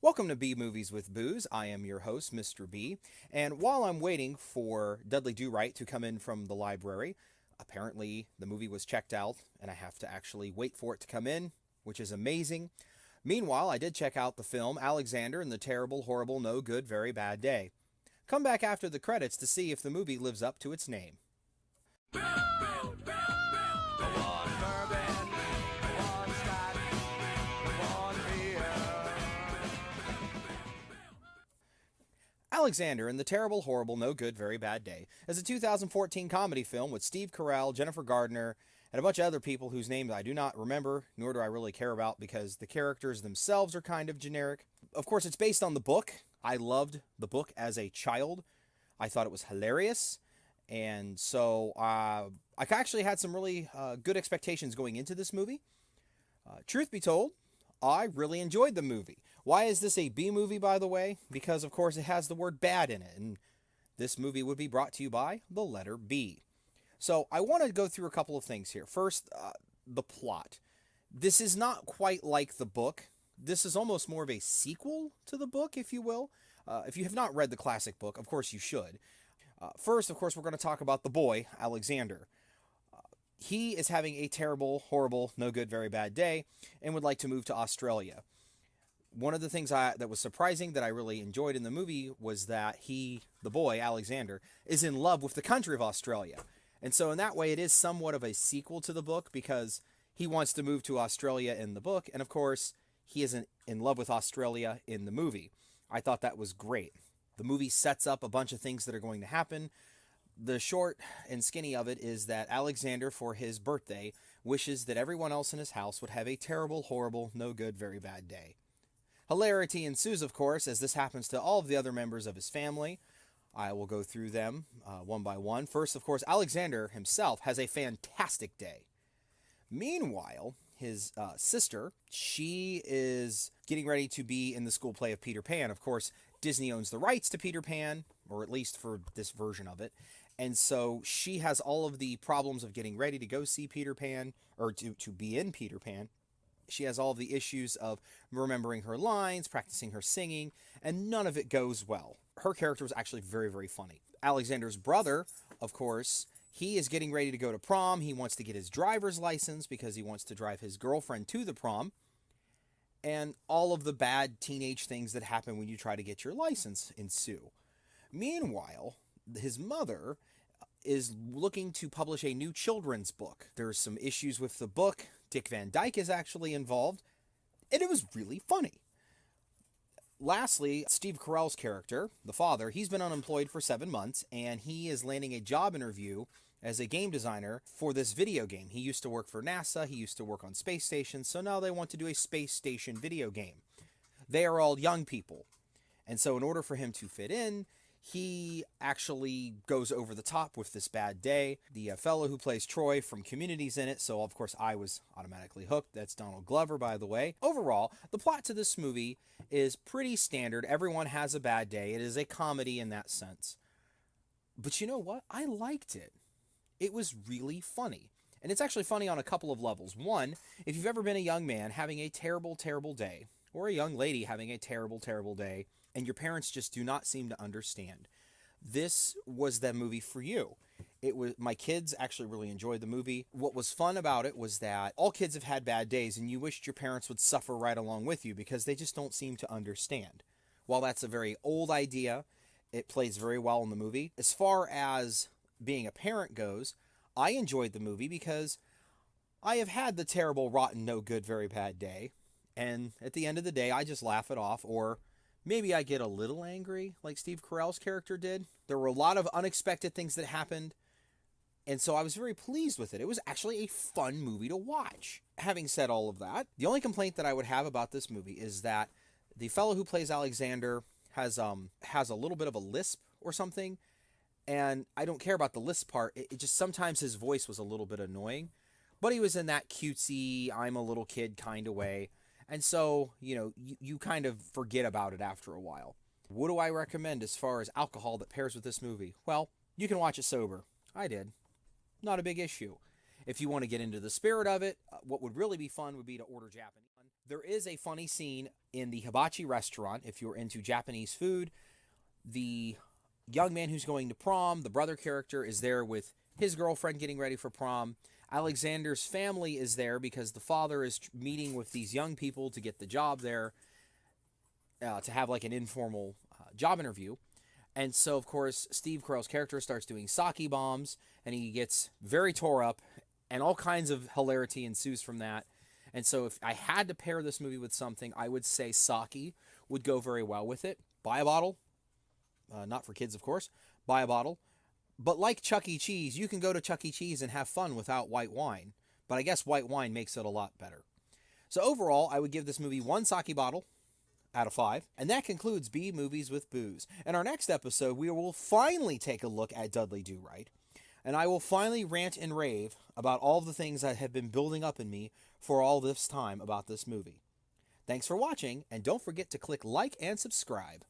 Welcome to B Movies with Booze. I am your host, Mr. B. And while I'm waiting for Dudley Do-Right to come in from the library, apparently the movie was checked out and I have to actually wait for it to come in, which is amazing. Meanwhile, I did check out the film Alexander and the Terrible, Horrible, No Good, Very Bad Day. Come back after the credits to see if the movie lives up to its name. Alexander and the Terrible, Horrible, No Good, Very Bad Day is a 2014 comedy film with Steve Carell, Jennifer Gardner, and a bunch of other people whose names I do not remember, nor do I really care about because the characters themselves are kind of generic. Of course, it's based on the book. I loved the book as a child. I thought it was hilarious. And so I actually had some really good expectations going into this movie. Truth be told, I really enjoyed the movie. Why is this a B movie, by the way? Because, of course, it has the word bad in it, and this movie would be brought to you by the letter B. So I want to go through a couple of things here. First, the plot. This is not quite like the book. This is almost more of a sequel to the book, if you will. If you have not read the classic book, of course you should. First, of course, we're going to talk about the boy, Alexander. He is having a terrible, horrible, no good, very bad day and would like to move to Australia. One of the things that was surprising that I really enjoyed in the movie was that the boy, Alexander, is in love with the country of Australia. And so in that way, it is somewhat of a sequel to the book because he wants to move to Australia in the book. And of course, he isn't in love with Australia in the movie. I thought that was great. The movie sets up a bunch of things that are going to happen. The short and skinny of it is that Alexander, for his birthday, wishes that everyone else in his house would have a terrible, horrible, no good, very bad day. Hilarity ensues, of course, as this happens to all of the other members of his family. I will go through them one by one. First, of course, Alexander himself has a fantastic day. Meanwhile, his sister, she is getting ready to be in the school play of Peter Pan. Of course, Disney owns the rights to Peter Pan, or at least for this version of it. And so she has all of the problems of getting ready to go see Peter Pan, or to be in Peter Pan. She has all of the issues of remembering her lines, practicing her singing, and none of it goes well. Her character was actually very, very funny. Alexander's brother, of course, he is getting ready to go to prom. He wants to get his driver's license because he wants to drive his girlfriend to the prom. And all of the bad teenage things that happen when you try to get your license ensue. Meanwhile, his mother is looking to publish a new children's book. There's some issues with the book. Dick Van Dyke is actually involved, and it was really funny. Lastly, Steve Carell's character, the father, he's been unemployed for 7 months, and he is landing a job interview as a game designer for this video game. He used to work for NASA, he used to work on space stations, so now they want to do a space station video game. They are all young people, and so in order for him to fit in, he actually goes over the top with this bad day. The fellow who plays Troy from Community's in it, so of course I was automatically hooked. That's Donald Glover, by the way. Overall, the plot to this movie is pretty standard. Everyone has a bad day. It is a comedy in that sense. But you know what? I liked it. It was really funny. And it's actually funny on a couple of levels. One, if you've ever been a young man having a terrible, terrible day, or a young lady having a terrible, terrible day, and your parents just do not seem to understand, this was the movie for you. My kids actually really enjoyed the movie. What was fun about it was that all kids have had bad days, and you wished your parents would suffer right along with you because they just don't seem to understand. While that's a very old idea, it plays very well in the movie. As far as being a parent goes, I enjoyed the movie because I have had the terrible, rotten, no good, very bad day. And at the end of the day, I just laugh it off, or maybe I get a little angry like Steve Carell's character did. There were a lot of unexpected things that happened, and so I was very pleased with it. It was actually a fun movie to watch. Having said all of that, the only complaint that I would have about this movie is that the fellow who plays Alexander has a little bit of a lisp or something, and I don't care about the lisp part. It just sometimes his voice was a little bit annoying, but he was in that cutesy, I'm a little kid kind of way. And so, you kind of forget about it after a while. What do I recommend as far as alcohol that pairs with this movie? Well, you can watch it sober. I did. Not a big issue. If you want to get into the spirit of it, what would really be fun would be to order Japanese. There is a funny scene in the hibachi restaurant. If you're into Japanese food, the young man who's going to prom, the brother character, is there with his girlfriend getting ready for prom. Alexander's family is there because the father is meeting with these young people to get the job there, to have like an informal job interview. And so, of course, Steve Carell's character starts doing sake bombs, and he gets very tore up, and all kinds of hilarity ensues from that. And so, if I had to pair this movie with something, I would say sake would go very well with it. Buy a bottle, not for kids, of course. Buy a bottle. But like Chuck E. Cheese, you can go to Chuck E. Cheese and have fun without white wine. But I guess white wine makes it a lot better. So overall, I would give this movie one sake bottle out of 5. And that concludes B Movies with Booze. In our next episode, we will finally take a look at Dudley Do-Right. And I will finally rant and rave about all the things that have been building up in me for all this time about this movie. Thanks for watching, and don't forget to click like and subscribe.